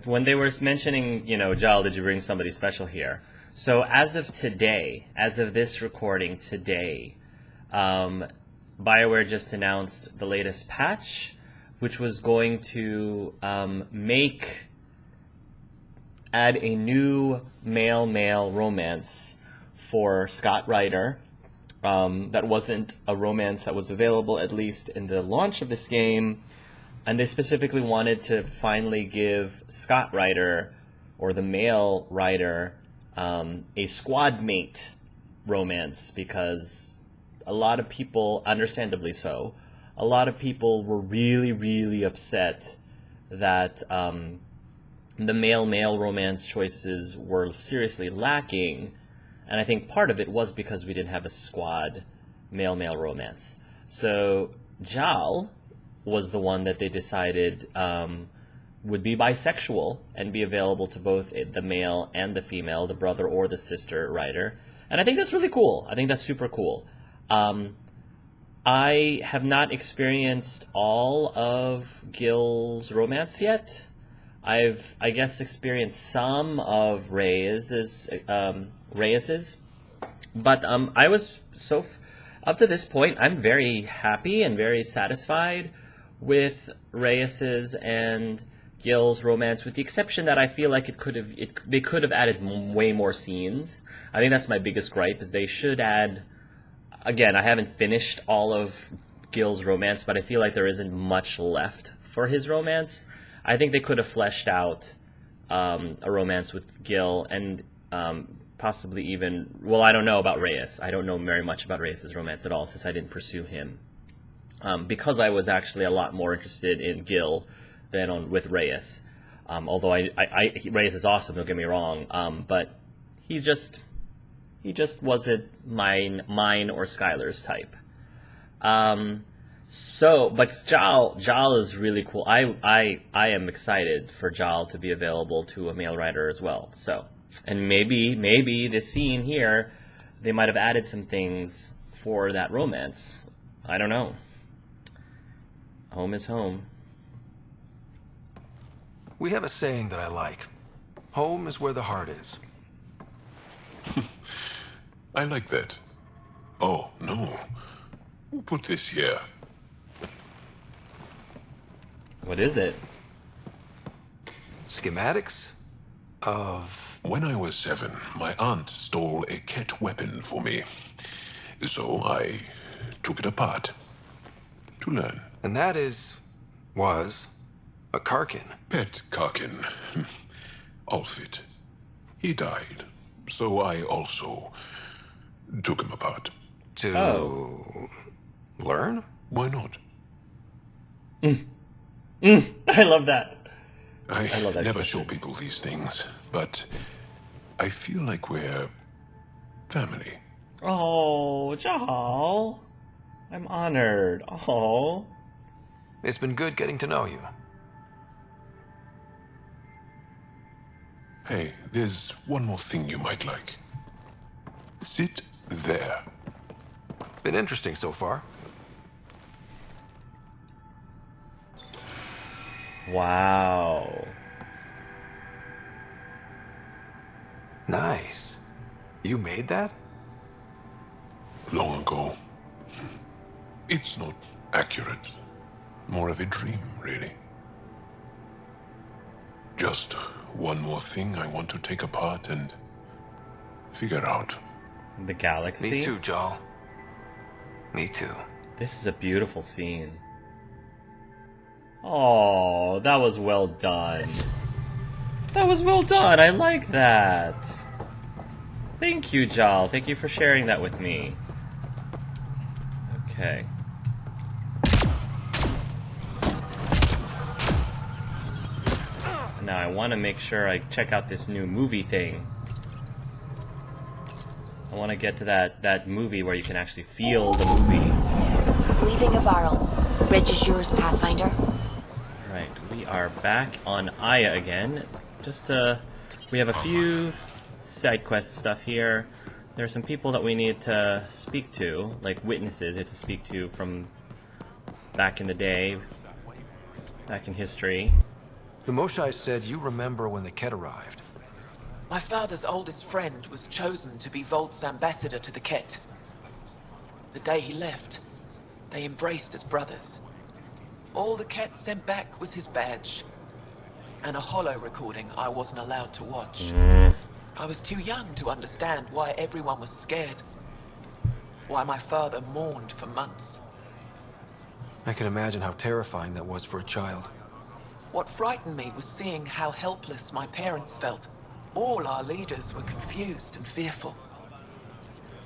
When they were mentioning, Jaal, did you bring somebody special here? So as of today, as of this recording today, BioWare just announced the latest patch, which was going to add a new male-male romance for Scott Ryder. That wasn't a romance that was available, at least in the launch of this game. And they specifically wanted to finally give Scott Ryder, or the male Ryder, a squad mate romance, because a lot of people, understandably so, a lot of people were really, really upset that the male-male romance choices were seriously lacking, and I think part of it was because we didn't have a squad male-male romance. So Jaal was the one that they decided would be bisexual and be available to both the male and the female, the brother or the sister Ryder. And I think that's really cool. I think that's super cool. I have not experienced all of Gil's romance yet. I've, I guess, experienced some of Reyes's, but I was up to this point, I'm very happy and very satisfied with Reyes's and Gil's romance, with the exception that I feel like they could have added way more scenes. I think that's my biggest gripe, is they should add. Again, I haven't finished all of Gil's romance, but I feel like there isn't much left for his romance. I think they could have fleshed out a romance with Gil, and possibly even, well, I don't know about Reyes. I don't know very much about Reyes' romance at all, since I didn't pursue him. Because I was actually a lot more interested in Gil than with Reyes. Although Reyes is awesome, don't get me wrong, but he just wasn't mine or Skyler's type. But Jaal is really cool. I am excited for Jaal to be available to a male writer as well. So, and maybe this scene here, they might have added some things for that romance. I don't know. Home is home. We have a saying that I like. Home is where the heart is. I like that. Oh, no. Who put this here? What is it? Schematics of... When I was 7, my aunt stole a cat weapon for me. So I took it apart to learn. And that was a Karkin. Pet Karkin. Alfit. He died. So I also took him apart. To learn? Why not? I love that. I love that never expression. show people these things, but I feel like we're family. Oh, Jaal. I'm honored. Oh. It's been good getting to know you. Hey, there's one more thing you might like. Sit there. Been interesting so far. Wow. Nice. You made that? Long ago. It's not accurate. More of a dream, really. Just one more thing I want to take apart and figure out. The galaxy? Me too, Jaal. Me too. This is a beautiful scene. Oh, that was well done. That was well done. I like that. Thank you, Jaal. Thank you for sharing that with me. Okay. Now I want to make sure I check out this new movie thing. I want to get to that movie where you can actually feel the movie. Leaving Avaril. Bridge is yours, Pathfinder. Right, we are back on Aya again. We have a few side quest stuff here. There are some people that we need to speak to, like witnesses we have to speak to from back in the day, back in history. The Moshai said you remember when the Ket arrived. My father's oldest friend was chosen to be Volt's ambassador to the Ket. The day he left, they embraced as brothers. All the Ket sent back was his badge, and a holo recording I wasn't allowed to watch. I was too young to understand why everyone was scared. Why my father mourned for months. I can imagine how terrifying that was for a child. What frightened me was seeing how helpless my parents felt. All our leaders were confused and fearful.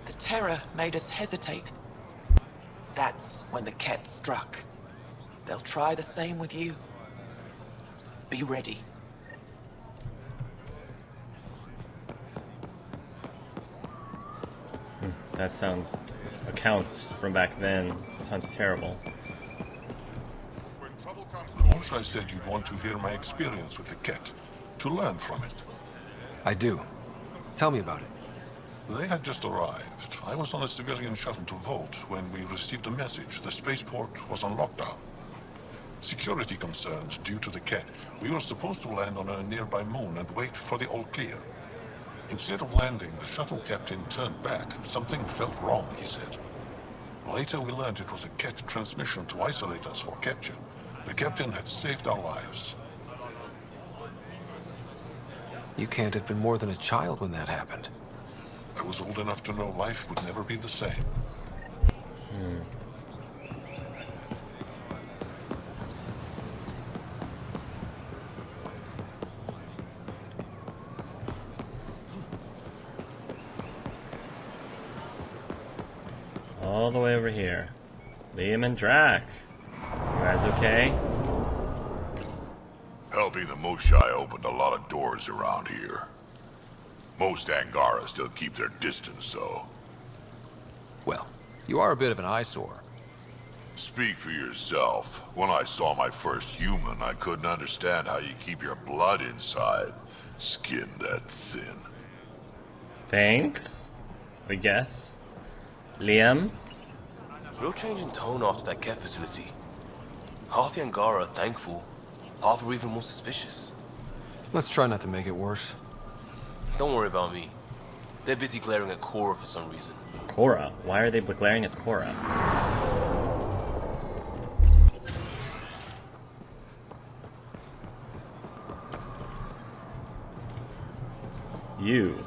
The terror made us hesitate. That's when the Ket struck. They'll try the same with you. Be ready. That sounds... accounts from back then. Sounds terrible. When trouble comes, I said you'd want to hear my experience with the Ket, to learn from it. I do. Tell me about it. They had just arrived. I was on a civilian shuttle to Volt when we received a message. The spaceport was on lockdown. Security concerns due to the Ket. We were supposed to land on a nearby moon and wait for the all clear. Instead of landing, the shuttle captain turned back. Something felt wrong, he said. Later we learned it was a Ket transmission to isolate us for capture. The captain had saved our lives. You can't have been more than a child when that happened. I was old enough to know life would never be the same. All the way over here. Liam and Drac. You guys okay? Helping the Moshai opened a lot of doors around here. Most Angara still keep their distance, though. Well, you are a bit of an eyesore. Speak for yourself. When I saw my first human, I couldn't understand how you keep your blood inside. Skin that thin. Thanks. I guess. Liam? Real change in tone after that care facility. Half the Angara are thankful, half are even more suspicious. Let's try not to make it worse. Don't worry about me. They're busy glaring at Cora for some reason. Cora? Why are they glaring at Cora? You.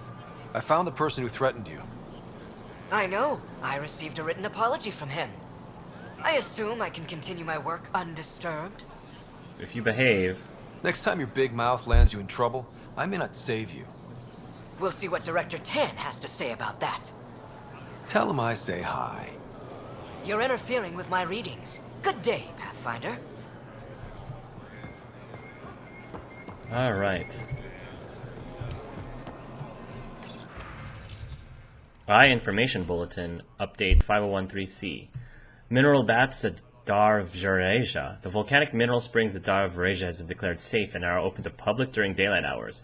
I found the person who threatened you. I know. I received a written apology from him. I assume I can continue my work undisturbed. If you behave... Next time your big mouth lands you in trouble, I may not save you. We'll see what Director Tan has to say about that. Tell him I say hi. You're interfering with my readings. Good day, Pathfinder. Alright. Information Bulletin, Update 5013C. Mineral baths at Dar of Vareja. The volcanic mineral springs at Dar of Vareja has been declared safe and are open to public during daylight hours.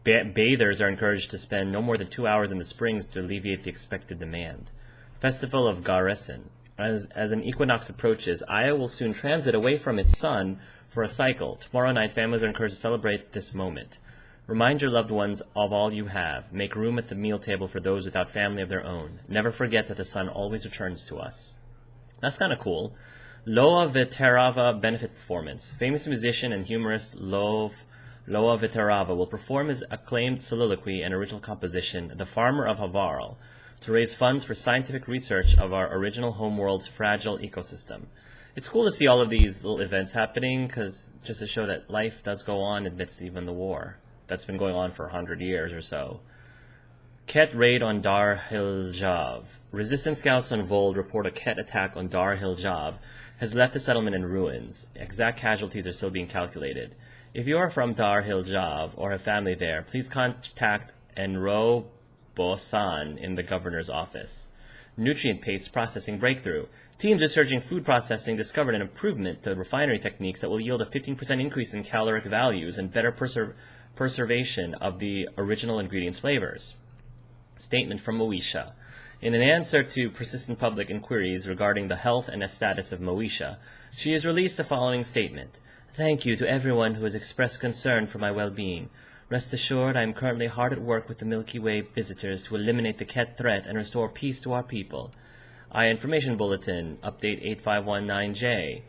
Bathers are encouraged to spend no more than 2 hours in the springs to alleviate the expected demand. Festival of Garesen. As an equinox approaches, Aya will soon transit away from its sun for a cycle. Tomorrow night, families are encouraged to celebrate this moment. Remind your loved ones of all you have. Make room at the meal table for those without family of their own. Never forget that the sun always returns to us. That's kind of cool. Loa Veterava benefit performance. Famous musician and humorist Loa Veterava will perform his acclaimed soliloquy and original composition, The Farmer of Havarl, to raise funds for scientific research of our original homeworld's fragile ecosystem. It's cool to see all of these little events happening, because just to show that life does go on amidst even the war that's been going on for 100 years or so. Ket raid on Dar Hiljav. Resistance scouts on Vold report a Ket attack on Dar Hiljav has left the settlement in ruins. Exact casualties are still being calculated. If you are from Dar Hiljav or have family there, please contact Enro Bosan in the governor's office. Nutrient paste processing breakthrough. Teams researching food processing discovered an improvement to refinery techniques that will yield a 15% increase in caloric values and better preservation of the original ingredients' flavors. Statement from Moesha. In an answer to persistent public inquiries regarding the health and status of Moesha, she has released the following statement. Thank you to everyone who has expressed concern for my well-being. Rest assured, I am currently hard at work with the Milky Way visitors to eliminate the Ket threat and restore peace to our people. Aya Information Bulletin, Update 8519J.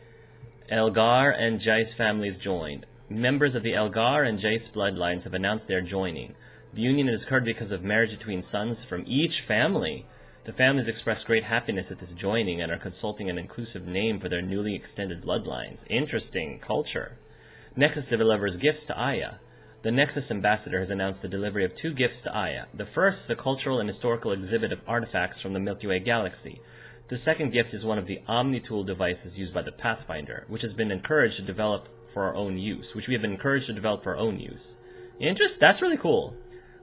Elgar and Jace families joined. Members of the Elgar and Jace bloodlines have announced they are joining. The union has occurred because of marriage between sons from each family. The families express great happiness at this joining and are consulting an inclusive name for their newly extended bloodlines. Interesting culture. Nexus delivers gifts to Aya. The Nexus ambassador has announced the delivery of 2 gifts to Aya. The first is a cultural and historical exhibit of artifacts from the Milky Way galaxy. The second gift is one of the Omni-Tool devices used by the Pathfinder, which has been encouraged to develop for our own use, That's really cool.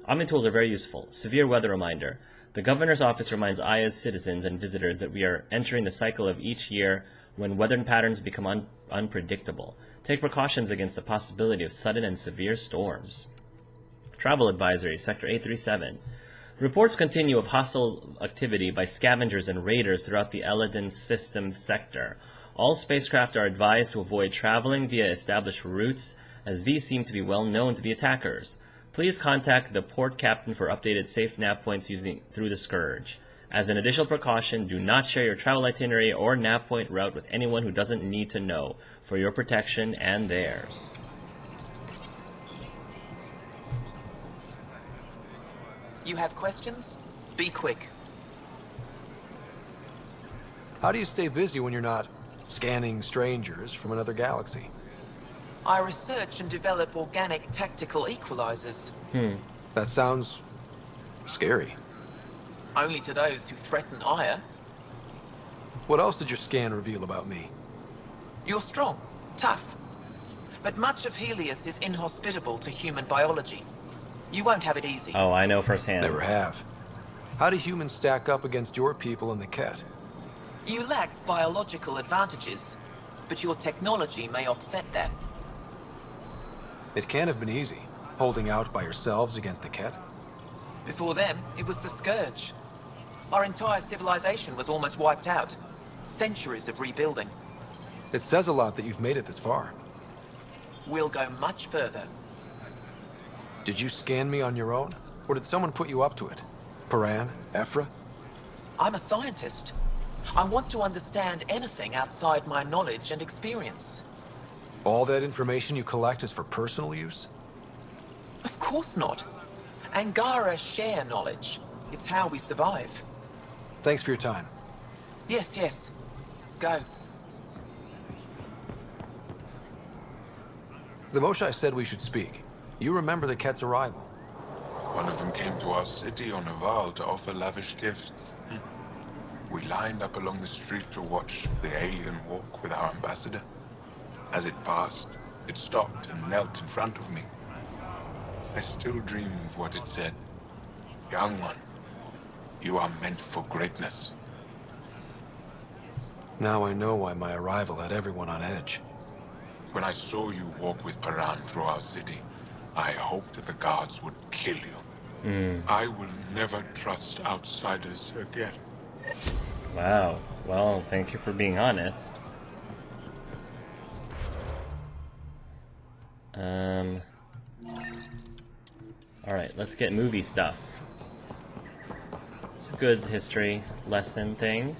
Omni-Tools are very useful. Severe weather reminder. The Governor's Office reminds Aya's citizens and visitors that we are entering the cycle of each year when weather patterns become unpredictable. Take precautions against the possibility of sudden and severe storms. Travel Advisory, Sector 837. Reports continue of hostile activity by scavengers and raiders throughout the Eladin system sector. All spacecraft are advised to avoid traveling via established routes, as these seem to be well known to the attackers. Please contact the port captain for updated safe nav points through the Scourge. As an additional precaution, do not share your travel itinerary or nav point route with anyone who doesn't need to know, for your protection and theirs. You have questions? Be quick. How do you stay busy when you're not scanning strangers from another galaxy? I research and develop organic tactical equalizers. That sounds scary. Only to those who threaten Aya. What else did your scan reveal about me? You're strong, tough. But much of Helios is inhospitable to human biology. You won't have it easy. Oh, I know firsthand. Never have. How do humans stack up against your people in the Ket? You lack biological advantages, but your technology may offset that. It can't have been easy, holding out by yourselves against the Ket. Before them, it was the Scourge. Our entire civilization was almost wiped out. Centuries of rebuilding. It says a lot that you've made it this far. We'll go much further. Did you scan me on your own? Or did someone put you up to it? Paran? Ephra? I'm a scientist. I want to understand anything outside my knowledge and experience. All that information you collect is for personal use? Of course not. Angara share knowledge. It's how we survive. Thanks for your time. Yes, yes. Go. The Moshai said we should speak. You remember the Ket's arrival? One of them came to our city on a vow to offer lavish gifts. We lined up along the street to watch the alien walk with our ambassador. As it passed, it stopped and knelt in front of me. I still dream of what it said. Young one, you are meant for greatness. Now I know why my arrival had everyone on edge. When I saw you walk with Paran through our city, I hoped that the guards would kill you. I will never trust outsiders again. Wow. Well, thank you for being honest. Alright, let's get movie stuff. It's a good history lesson thing.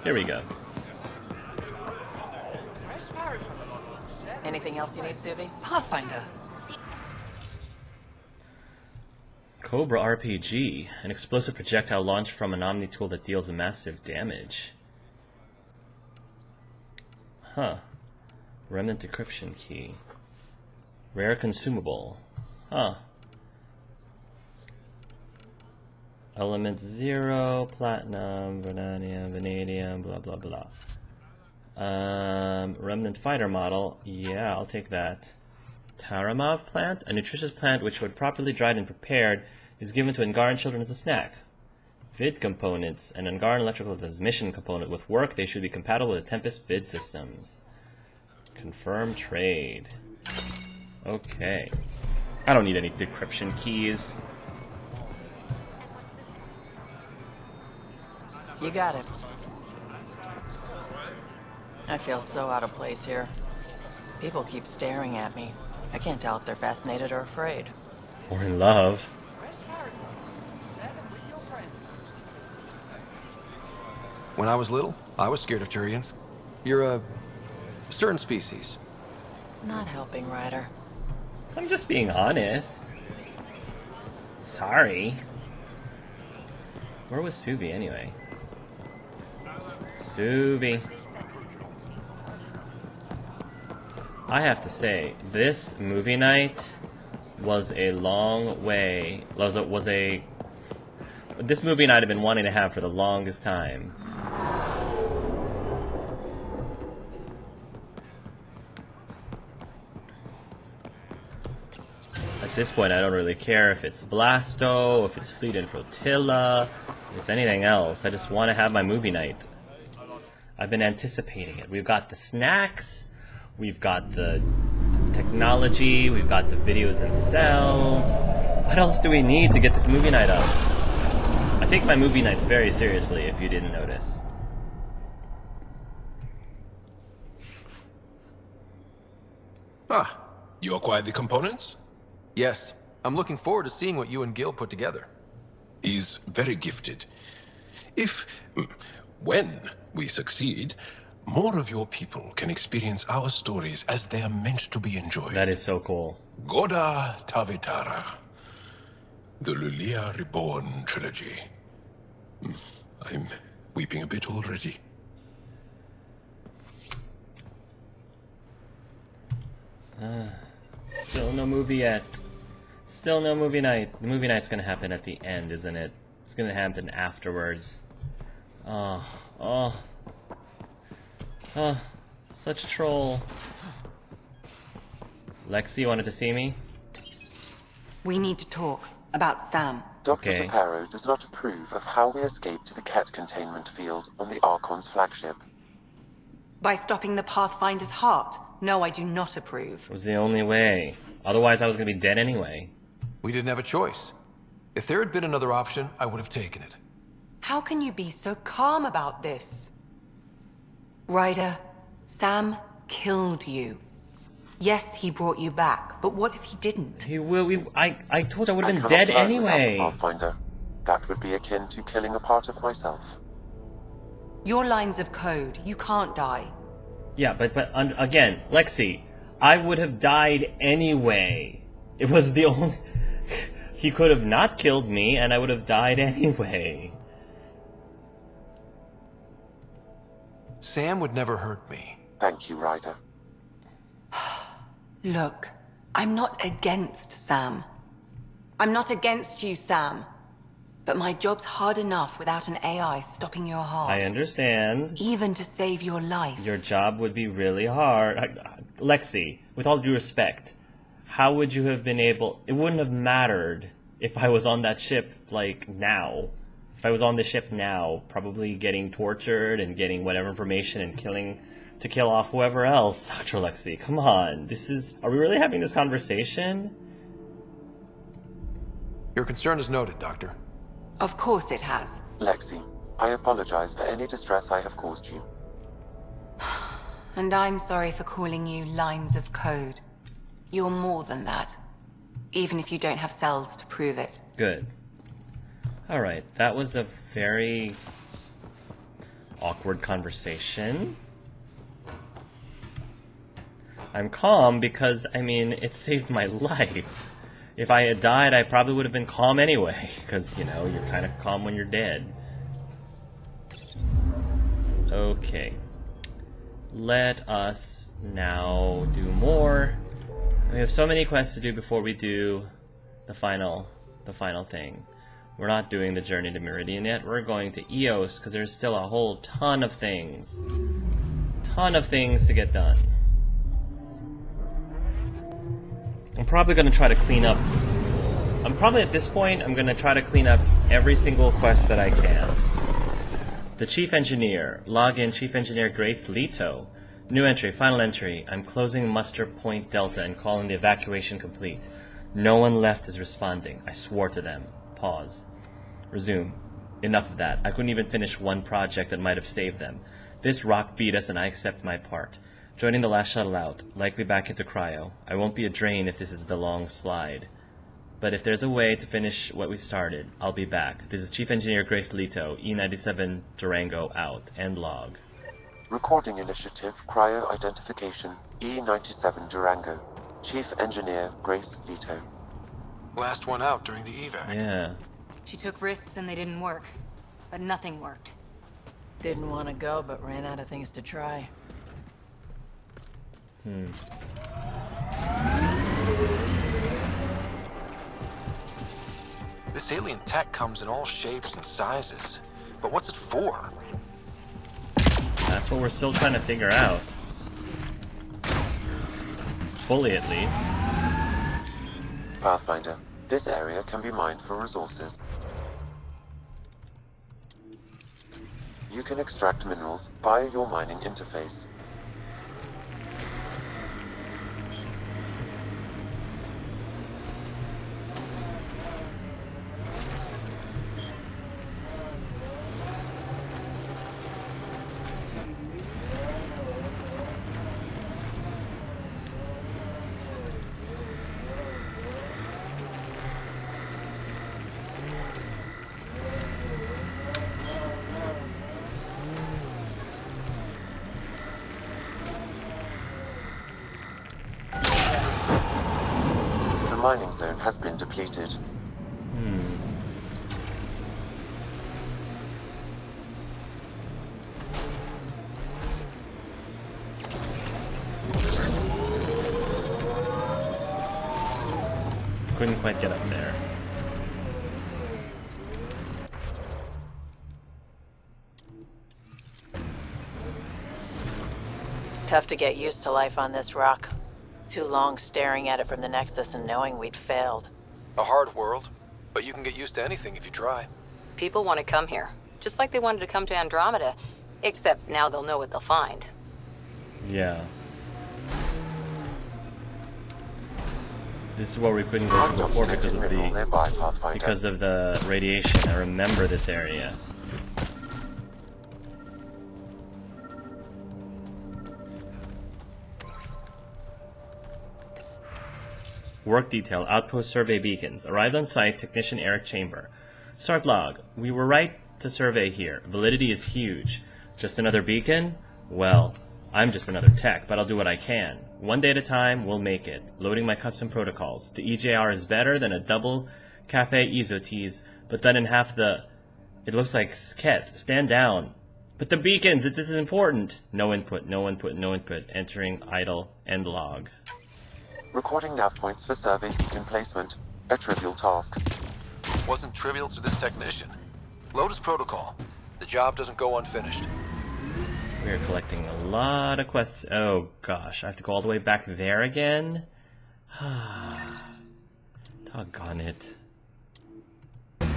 Here we go. Anything else you need, Suvi? Pathfinder. Cobra RPG, an explosive projectile launched from an Omni-Tool that deals massive damage. Huh. Remnant decryption key. Rare consumable. Huh. Element 0, platinum, vanadium, blah blah blah. Remnant fighter model. Yeah, I'll take that. Taramov plant, a nutritious plant which, when properly dried and prepared, is given to Angaran children as a snack. Vid components. An Angaran electrical transmission component. With work, they should be compatible with Tempest Vid systems. Confirm trade. Okay. I don't need any decryption keys. You got it. I feel so out of place here. People keep staring at me. I can't tell if they're fascinated or afraid. Or in love. When I was little, I was scared of Turians. You're a certain species. Not helping, Ryder. I'm just being honest. Sorry. Where was Subi anyway? Subi. I have to say, this movie night was a long way. This movie night I've been wanting to have for the longest time. At this point, I don't really care if it's Blasto, if it's Fleet and Flotilla, if it's anything else. I just want to have my movie night. I've been anticipating it. We've got the snacks, we've got the technology, we've got the videos themselves. What else do we need to get this movie night up? I take my movie nights very seriously, if you didn't notice. Ah, you acquired the components? Yes, I'm looking forward to seeing what you and Gil put together. He's very gifted. When we succeed, more of your people can experience our stories as they are meant to be enjoyed. That is so cool. Goda Tavitara. The Lulia Reborn trilogy. I'm weeping a bit already. Still no movie yet. Still no movie night. The movie night's gonna happen at the end, isn't it? It's gonna happen afterwards. Oh, such a troll. Lexi, wanted to see me? We need to talk about Sam. Dr. Okay. Taparo does not approve of how we escaped to the Ket containment field on the Archon's flagship. By stopping the Pathfinder's heart. No, I do not approve. It was the only way. Otherwise, I was gonna be dead anyway. We didn't have a choice. If there had been another option, I would have taken it. How can you be so calm about this? Ryder, Sam killed you. Yes, he brought you back, but what if he didn't? He will. I told you I would have been I dead cannot learn without the anyway. Pathfinder. That would be akin to killing a part of myself. Your lines of code, you can't die. Yeah, but again, Lexi, I would have died anyway. It was the only. He could have not killed me, and I would have died anyway. Sam would never hurt me. Thank you, Ryder. Look, I'm not against Sam. I'm not against you, Sam. But my job's hard enough without an AI stopping your heart. I understand. Even to save your life. Your job would be really hard. Lexi, with all due respect, how would you have been able... It wouldn't have mattered if I was on that ship, like, now. If I was on the ship now, probably getting tortured and getting whatever information and to kill off whoever else. Dr. Lexi, come on. Are we really having this conversation? Your concern is noted, Doctor. Of course it has. Lexi, I apologize for any distress I have caused you. And I'm sorry for calling you lines of code. You're more than that. Even if you don't have cells to prove it. Good. Alright, that was a very awkward conversation. I'm calm because, I mean, it saved my life. If I had died, I probably would have been calm anyway, because, you know, you're kind of calm when you're dead. Okay. Let us now do more. We have so many quests to do before we do the final thing. We're not doing the journey to Meridian yet. We're going to Eos, because there's still a whole ton of things. To get done. I'm probably going to try to clean up I'm probably at this point, I'm gonna try to clean up every single quest that I can. The Chief Engineer. Log in Chief Engineer Grace Leto. New entry, final entry. I'm closing muster point Delta and calling the evacuation complete. No one left is responding. I swore to them. Pause. Resume. Enough of that. I couldn't even finish one project that might have saved them. This rock beat us and I accept my part. Joining the last shuttle out. Likely back into cryo. I won't be a drain if this is the long slide. But if there's a way to finish what we started, I'll be back. This is Chief Engineer Grace Leto, E97 Durango out. End log. Recording initiative, cryo identification, E97 Durango. Chief Engineer Grace Leto. Last one out during the evac. Yeah. She took risks and they didn't work. But nothing worked. Didn't want to go, but ran out of things to try. This alien tech comes in all shapes and sizes. But what's it for? That's what we're still trying to figure out. Fully, at least. Pathfinder, this area can be mined for resources. You can extract minerals via your mining interface. The mining zone has been depleted. Couldn't quite get up there. Tough to get used to life on this rock. Too long staring at it from the Nexus and knowing we'd failed. A hard world, but you can get used to anything if you try. People want to come here. Just like they wanted to come to Andromeda. Except now they'll know what they'll find. Yeah. This is where we couldn't go to before because of the radiation. I remember this area. Work detail, outpost survey beacons. Arrived on site, technician Eric Chamber. Start log. We were right to survey here. Validity is huge. Just another beacon? Well, I'm just another tech, but I'll do what I can. One day at a time, we'll make it. Loading my custom protocols. The EJR is better than a double cafe isotease, but then in half the... It looks like Ket. Stand down. But the beacons, this is important. No input, no input, no input. Entering idle end log. Recording nav points for survey beacon placement. A trivial task. Wasn't trivial to this technician. Load his protocol. The job doesn't go unfinished. We are collecting a lot of quests. Oh gosh, I have to go all the way back there again? Doggone it.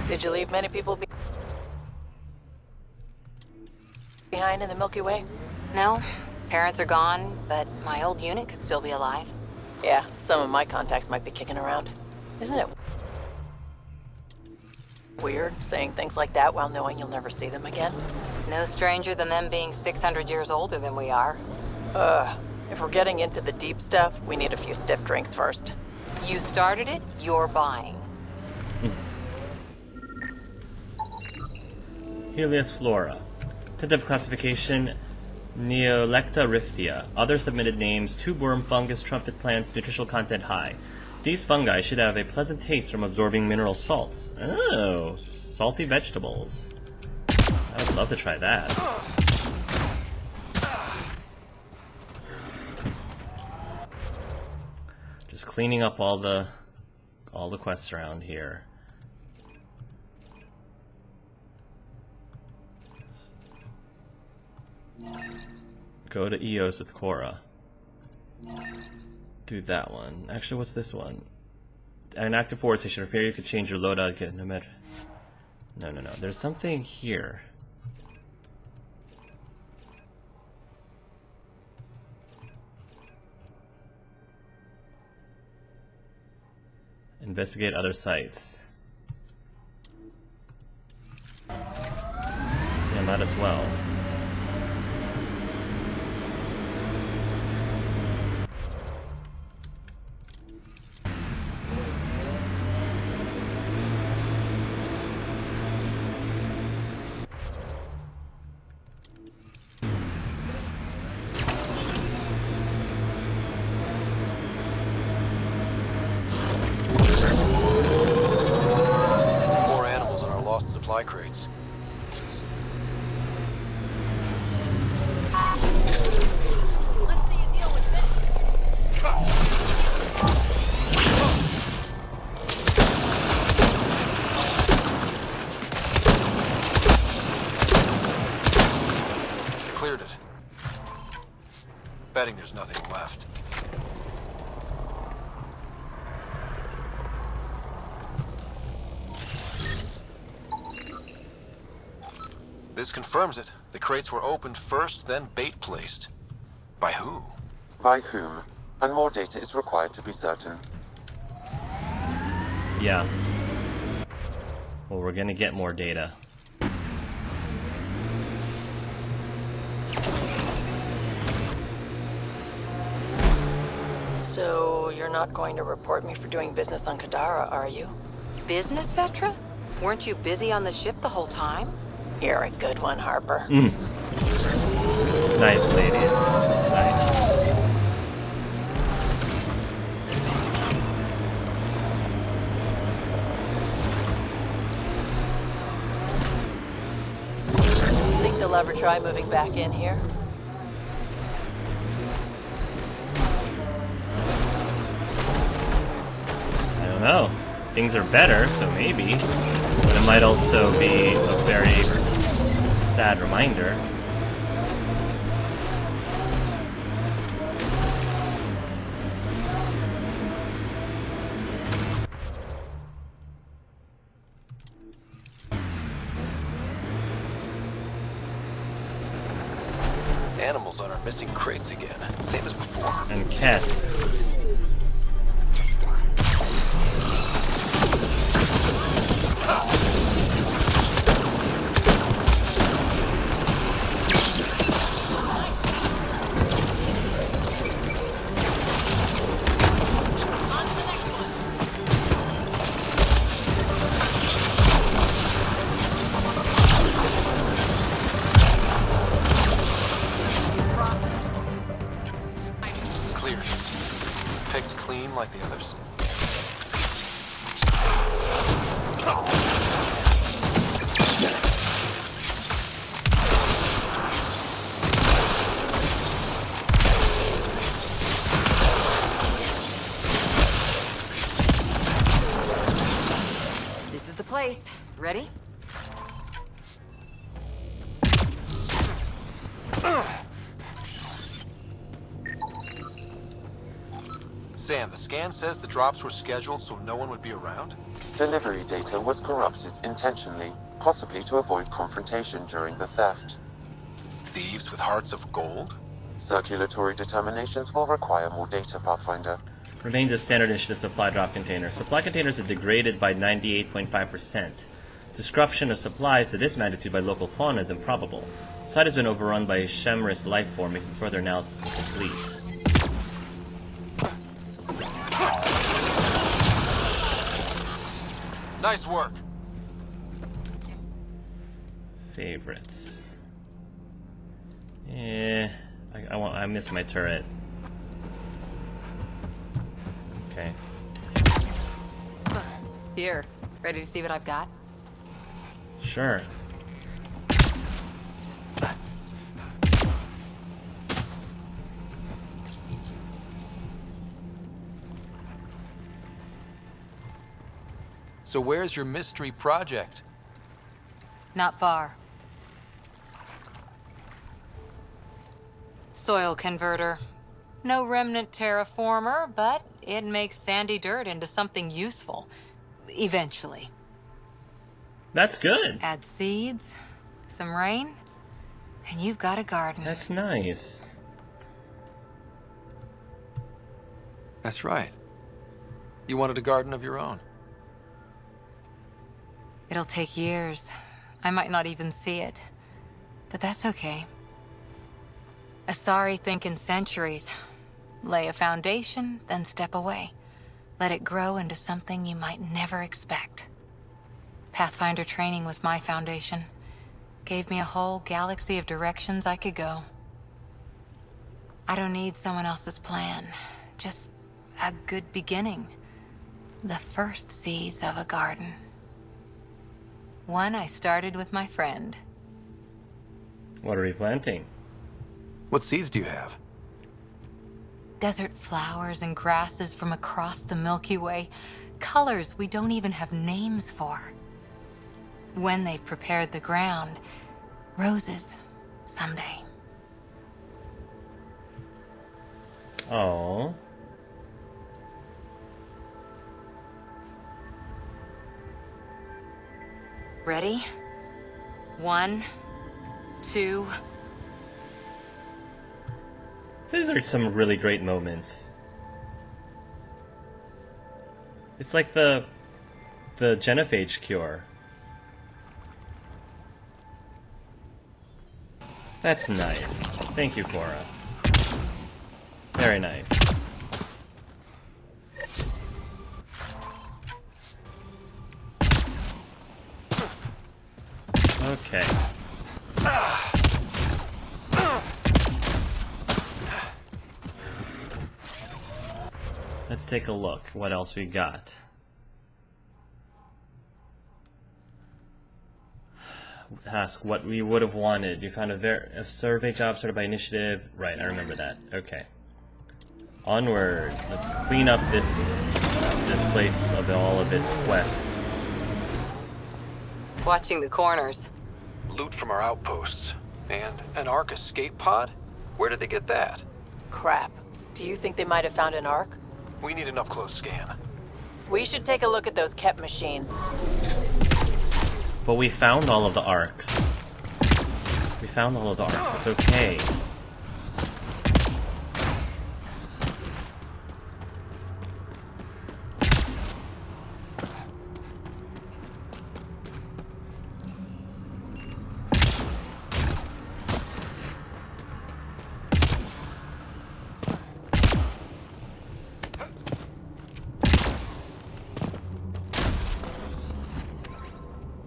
Did you leave many people behind in the Milky Way? No, parents are gone, but my old unit could still be alive. Yeah, some of my contacts might be kicking around. Isn't it weird saying things like that while knowing you'll never see them again? No stranger than them being 600 years older than we are. If we're getting into the deep stuff, we need a few stiff drinks first. You started it, you're buying. Helios flora. Tentative classification Neolecta riftia. Other submitted names: tube worm, fungus, trumpet plants, nutritional content high. These fungi should have a pleasant taste from absorbing mineral salts. Oh, salty vegetables. I would love to try that. Just cleaning up all the quests around here. Go to EOS with Cora. Do that one. Actually, what's this one? an active forward station. Repair, you could change your loadout. Get no matter. No. There's something here. Investigate other sites. Yeah, might as well. Supply crates. Let's see you deal with this. Cleared it. Betting there's nothing left. This confirms it. The crates were opened first, then bait placed. By who? By whom? And more data is required to be certain. Yeah. Well, we're gonna get more data. So, you're not going to report me for doing business on Kadara, are you? Business, Vetra? Weren't you busy on the ship the whole time? You're a good one, Harper. Nice, ladies. Nice. Think they'll ever try moving back in here? I don't know. Things are better, so maybe. But it might also be a very sad reminder. Animals on our missing crates again. Same as before. And Cat. Like the others. This is the place. Ready? Sam, the scan says the drops were scheduled so no one would be around? Delivery data was corrupted intentionally, possibly to avoid confrontation during the theft. Thieves with hearts of gold? Circulatory determinations will require more data, Pathfinder. Remains of standard initiative supply drop containers. Supply containers are degraded by 98.5%. Disruption of supplies to this magnitude by local fauna is improbable. The site has been overrun by a Shemrist life form, making further analysis incomplete. Nice work. Favorites. I missed my turret. Okay. Here. Ready to see what I've got? Sure. So where's your mystery project? Not far. Soil converter. No remnant terraformer, but it makes sandy dirt into something useful. Eventually. That's good. Add seeds, some rain, and you've got a garden. That's nice. That's right. You wanted a garden of your own. It'll take years. I might not even see it. But that's okay. Asari think in centuries. Lay a foundation, then step away. Let it grow into something you might never expect. Pathfinder training was my foundation. Gave me a whole galaxy of directions I could go. I don't need someone else's plan. Just a good beginning. The first seeds of a garden. One I started with my friend. What are we planting? What seeds do you have? Desert flowers and grasses from across the Milky Way. Colors we don't even have names for. When they've prepared the ground, roses someday. Oh. Ready? 1, 2. These are some really great moments. It's like the genophage cure. That's nice. Thank you, Cora. Very nice. Okay. Let's take a look. What else we got? Ask what we would have wanted. You found a survey job started by initiative. Right, I remember that. Okay. Onward. Let's clean up this place of all of its quests. Watching the corners. Loot from our outposts. And an Ark escape pod? Where did they get that? Crap. Do you think they might have found an Ark? We need an up-close scan. We should take a look at those Kep machines. But we found all of the arcs. We found all of the arcs. It's okay.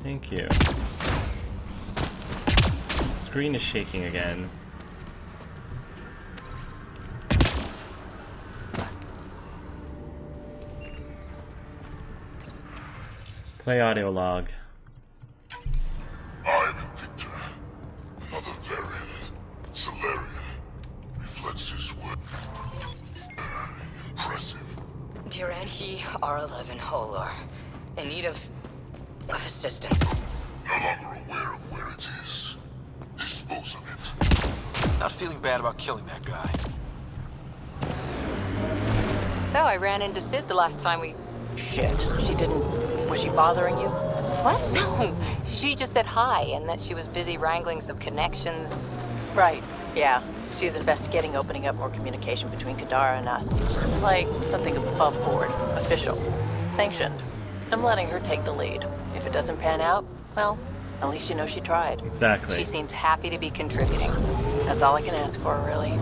Thank you. Screen is shaking again. Play audio log. I'm Victor. Another variant. Solarian. Reflects his work. Impressive. Duran, he R11 Holor. In need of assistance. No longer aware of where it is. Dispose of it. Not feeling bad about killing that guy. So I ran into Sid the last time we... Shit. She didn't... Was she bothering you? What? No. She just said hi and that she was busy wrangling some connections. Right. Yeah. She's investigating opening up more communication between Kadara and us. Like something above board. Official. Sanctioned. I'm letting her take the lead. If it doesn't pan out, well, at least you know she tried. Exactly. She seems happy to be contributing. That's all I can ask for, really.